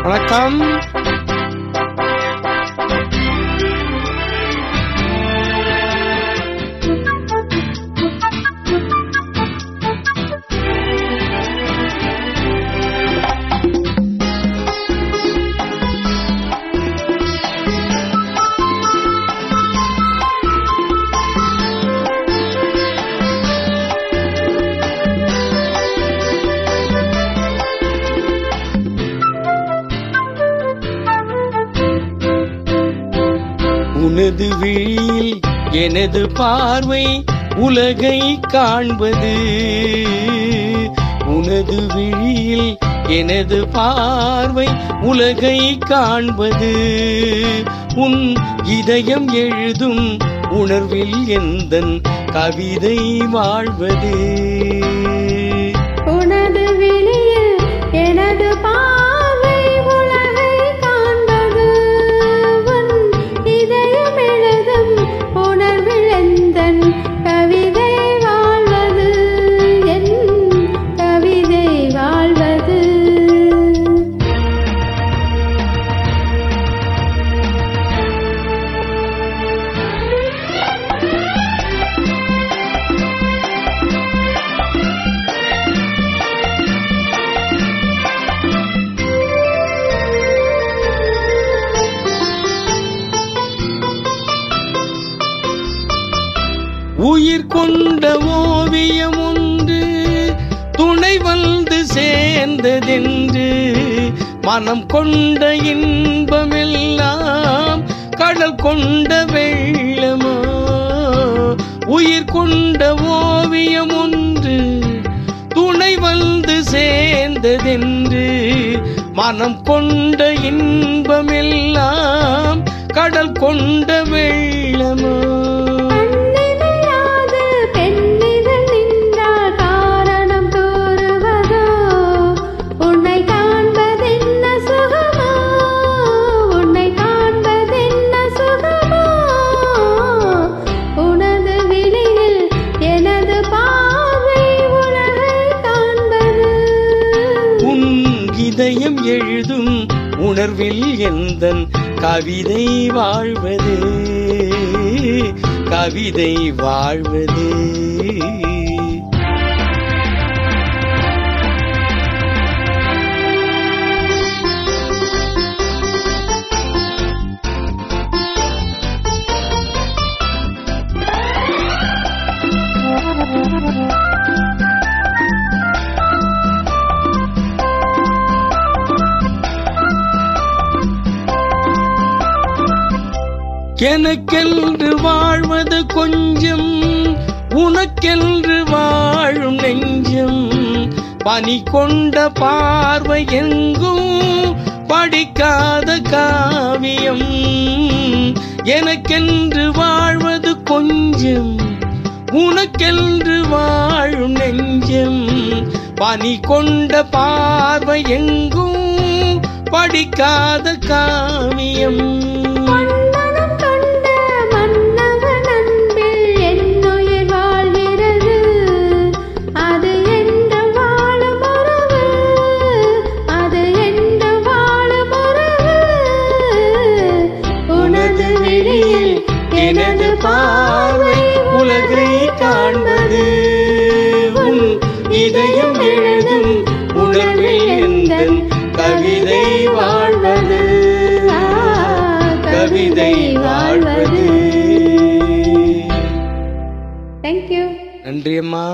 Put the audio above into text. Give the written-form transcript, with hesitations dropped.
வணக்கம். உனது விழியில் எனது பார்வை உலகை காண்பது. உனது விழியில் எனது பார்வை உலகை காண்பது. உன் இதயம் எழுதும் உணர்வில் எந்தன் கவிதை வாழ்வது. உனது விழியில் எனது பார்வை உலகை காண்பது. உன் இதயம் எழுதும் உணர்வில் எந்தன் கவிதை வாழ்வது. என் கவிதை வாழ்வது. உயிர் கொண்ட ஓவியம் ஒன்று துணை வந்து சேர்ந்ததென்று மனம் கொண்ட இன்பமெல்லாம் கடல் கொண்ட வெள்ளமோ. உயிர் கொண்ட ஓவியம் ஒன்று துணை வந்து சேர்ந்ததென்று மனம் கொண்ட இன்பமெல்லாம் கடல் கொண்ட வெள்ளமோ. இதயம் எழுதும் உணர்வில் எந்தன் கவிதை வாழ்வது. கவிதை வாழ்வது. எனக்கென்று வாழ்வது கொஞ்சம், உனக்கென்று வாழும் நெஞ்சம். பனி கொண்ட பார்வை எங்கும் படிக்காத காவியம். எனக்கென்று வாழ்வது கொஞ்சம், உனக்கென்று வாழும் நெஞ்சம். பனி கொண்ட பார்வை எங்கும் படிக்காத காவியம். எனது பார்வை உலகை காண்பது. உன் இதயம் எழுதும் உணர்வில் எந்தன் கவிதை வாழ்வது. கவிதை வாழ்வது. Thank you. நன்றி அம்மா.